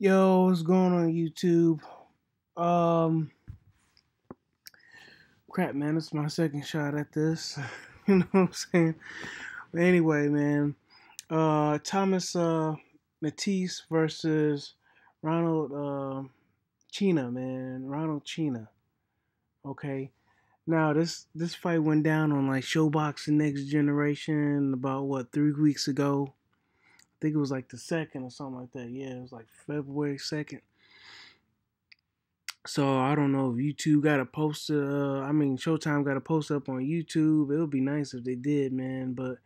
Yo, what's going on YouTube? Um, Crap, man, it's my second shot at this. You know what I'm saying? But anyway, man, Thomas Mattice versus Ronald Chinea, man, Ronald Chinea. Okay, now this fight went down on like Showbox and Next Generation about what 3 weeks ago. I think it was like the second or something like that. Yeah, it was like February 2nd. So I don't know if YouTube got a post. Showtime got a post up on YouTube. It would be nice if they did, man. But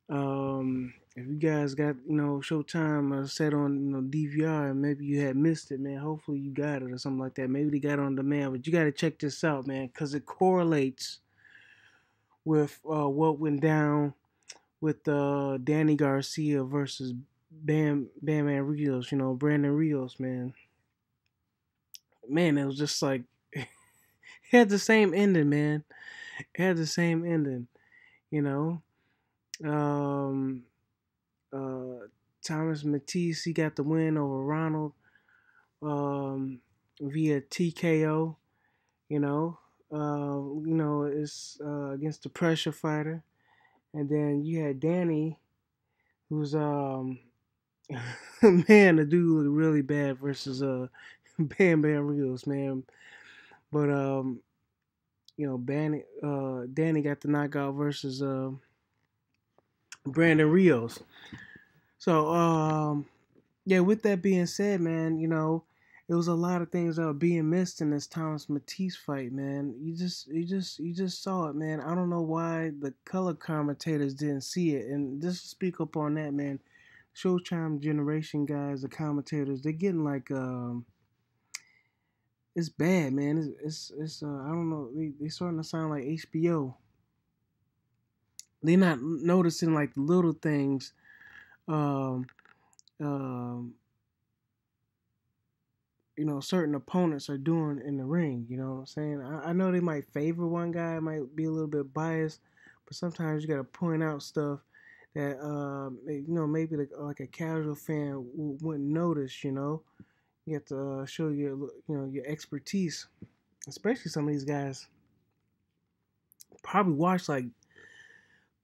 if you guys got Showtime set on DVR and maybe you had missed it, man. Hopefully you got it or something like that. Maybe they got it on demand. But you got to check this out, man, because it correlates with what went down with Danny Garcia versus Bam Man Rios. Brandon Rios, man. Man, it was just like it had the same ending, man. It had the same ending, you know. Um, uh, Thomas Mattice, he got the win over Ronald via TKO. You know, it's against the pressure fighter, and then you had Danny, who's man, the dude looked really bad versus Bam Rios, man. But Danny got the knockout versus Brandon Rios. So yeah, with that being said, man, it was a lot of things that were being missed in this Thomas Matisse fight, man. You just saw it, man. I don't know why the color commentators didn't see it, and just to speak up on that, man. Showtime generation guys, the commentators, they're getting like it's bad, man. It's I don't know, they starting to sound like HBO. They're not noticing like the little things um um certain opponents are doing in the ring. You know what I'm saying? I know they might favor one guy, might be a little bit biased, but sometimes you got to point out stuff that maybe like a casual fan wouldn't notice. You have to show your expertise, especially some of these guys probably watch like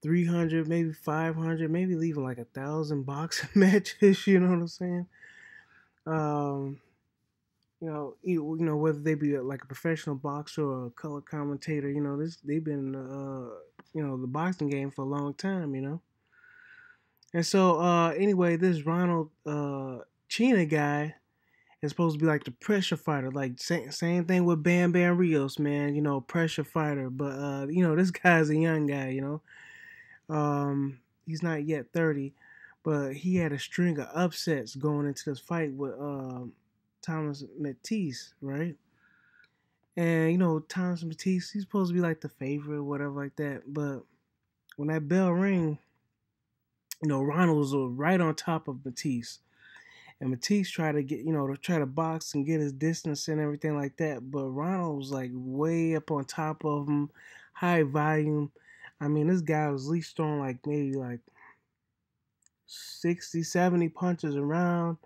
300, maybe 500, maybe even like 1,000 boxing matches. You know what I'm saying? Um, whether they be like a professional boxer or a color commentator, they've been the boxing game for a long time, And so anyway, this Ronald Chinea guy is supposed to be like the pressure fighter, like same thing with Bam Rios, man. Pressure fighter, but this guy's a young guy, he's not yet 30, but he had a string of upsets going into this fight with Thomas Matisse, right? And Thomas Matisse, he's supposed to be like the favorite or whatever like that. But when that bell rang, Ronald was right on top of Matisse. And Matisse tried to try to box and get his distance and everything like that. But Ronald was like way up on top of him, high volume. I mean, this guy was at least throwing like maybe like 60, 70 punches around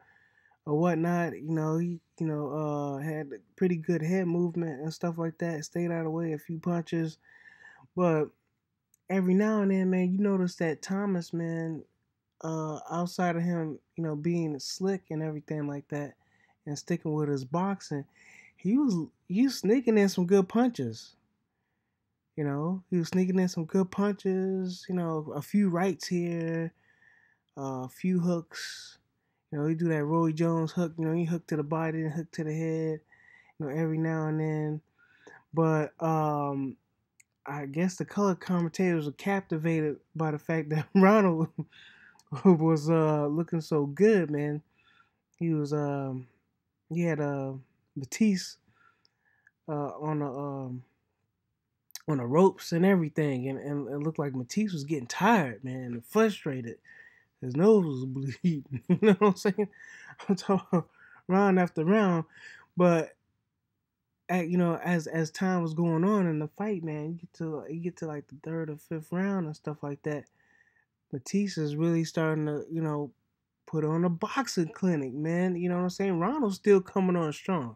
or whatnot. He had pretty good head movement and stuff like that. Stayed out of the way a few punches, but every now and then, man, you notice that Thomas, man, outside of him, being slick and everything like that, and sticking with his boxing, he was sneaking in some good punches. He was sneaking in some good punches. A few rights here, a few hooks. He do that Roy Jones hook. He hook to the body and hook to the head. Every now and then. But I guess the color commentators were captivated by the fact that Ronald was looking so good, man. He had Matisse on the ropes and everything, and it looked like Matisse was getting tired, man, and frustrated. His nose was bleeding. You know what I'm saying? I'm talking round after round, but as time was going on in the fight, man, you get to like the third or fifth round and stuff like that. Matisse is really starting to put on a boxing clinic, man. You know what I'm saying? Ronald's still coming on strong.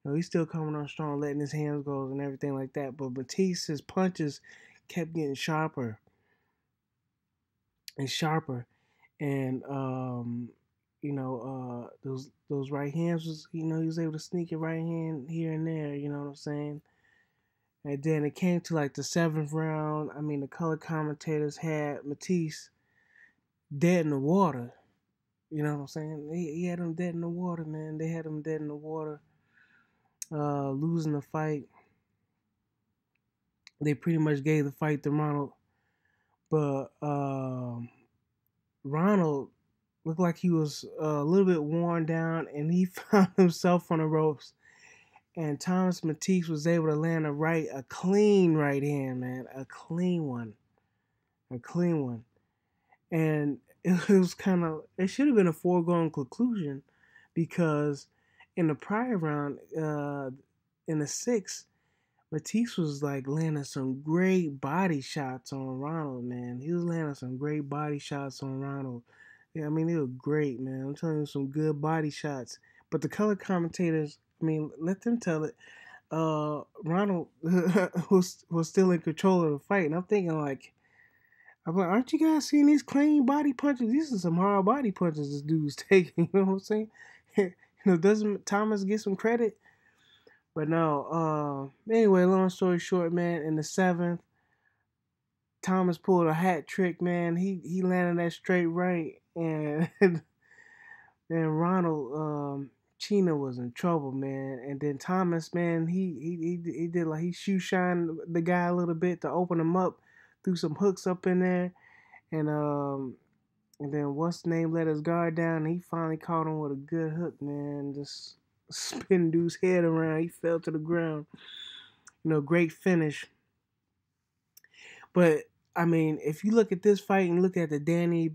You know, he's still coming on strong, letting his hands go and everything like that. But Mattice's punches kept getting sharper and sharper, and those right hands was, he was able to sneak a right hand here and there. You know what I'm saying? And then it came to like the seventh round. I mean, the color commentators had Mattice dead in the water. You know what I'm saying? He had him dead in the water, man. They had him dead in the water, losing the fight. They pretty much gave the fight to Ronald, but Ronald looked like he was a little bit worn down, and he found himself on the ropes. And Thomas Mattice was able to land a clean right hand, man, a clean one. And it was it should have been a foregone conclusion, because in the prior round, in the sixth, Mattice was like landing some great body shots on Ronald, man. He was landing some great body shots on Ronald. Yeah, I mean, they were great, man. I'm telling you, some good body shots. But the color commentators, I mean, let them tell it. Ronald was still in control of the fight, and I'm like, aren't you guys seeing these clean body punches? These are some hard body punches this dude's taking. You know what I'm saying? Doesn't Thomas get some credit? But no. Anyway, long story short, man. In the seventh, Thomas pulled a hat trick, man. He landed that straight right, and then Ronald Chinea was in trouble, man. And then Thomas, man, he did like he shoe shined the guy a little bit to open him up, threw some hooks up in there, and then what's the name let his guard down, and he finally caught him with a good hook, man. Just spin dude's head around. He fell to the ground. Great finish. But I mean, if you look at this fight and look at the Danny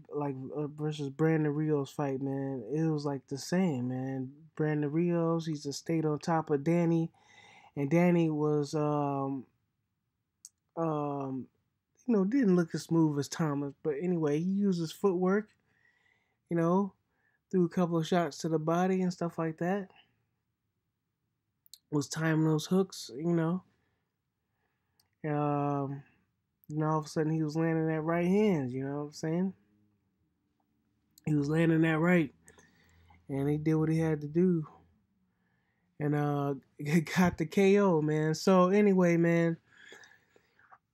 versus Brandon Rios fight, man, it was like the same, man. Brandon Rios, he just stayed on top of Danny, and Danny was didn't look as smooth as Thomas, but anyway, he used his footwork, you know, threw a couple of shots to the body and stuff like that. Was timing those hooks, all of a sudden he was landing that right hand, you know what I'm saying? He was landing that right, and he did what he had to do, and got the KO, man. So anyway, man,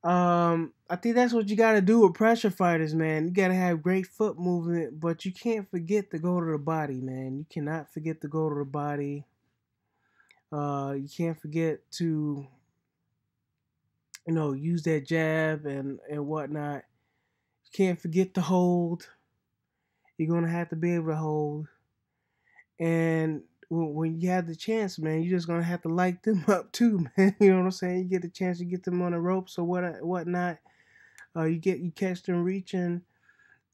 I think that's what you got to do with pressure fighters, man. You got to have great foot movement, but you can't forget to go to the body, man. You cannot forget to go to the body. You can't forget to, use that jab and whatnot. You can't forget to hold. You're going to have to be able to hold. And when you have the chance, man, you're just going to have to light them up too, man. You know what I'm saying? You get the chance to get them on the ropes or whatnot. You catch them reaching.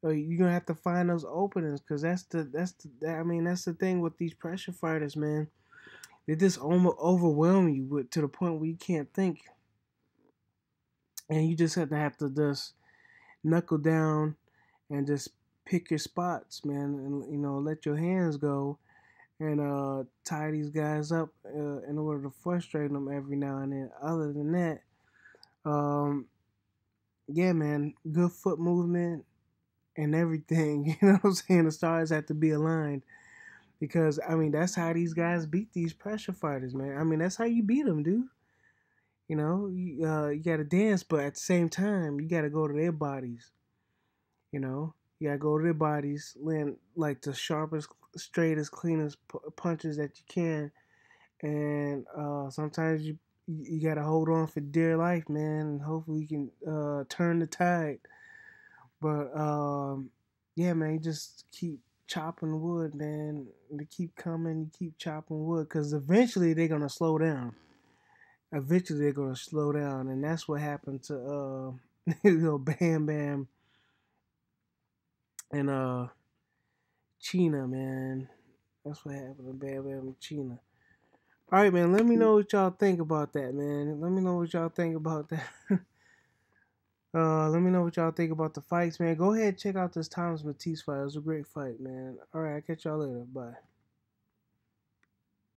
You're going to have to find those openings, because that's the thing with these pressure fighters, man. They just overwhelm you to the point where you can't think. And you just have to just knuckle down and just pick your spots, man, and let your hands go, and tie these guys up in order to frustrate them every now and then. Other than that, yeah, man, good foot movement and everything. You know what I'm saying? The stars have to be aligned, because I mean that's how these guys beat these pressure fighters, man. I mean that's how you beat them, dude. You got to dance, but at the same time, you got to go to their bodies. You got to go to their bodies, land like the sharpest, straightest, cleanest punches that you can. And sometimes you got to hold on for dear life, man. And hopefully you can turn the tide. But yeah, man, you just keep chopping wood, man. They keep coming, you keep chopping wood, because eventually they're going to slow down. Eventually they're gonna slow down, and that's what happened to Bam Bam and Chinea, man. That's what happened to Bam Bam and Chinea. All right, man. Let me know what y'all think about that, man. Let me know what y'all think about that. Let me know what y'all think about the fights, man. Go ahead and check out this Thomas Mattice fight. It was a great fight, man. All right, I'll catch y'all later. Bye.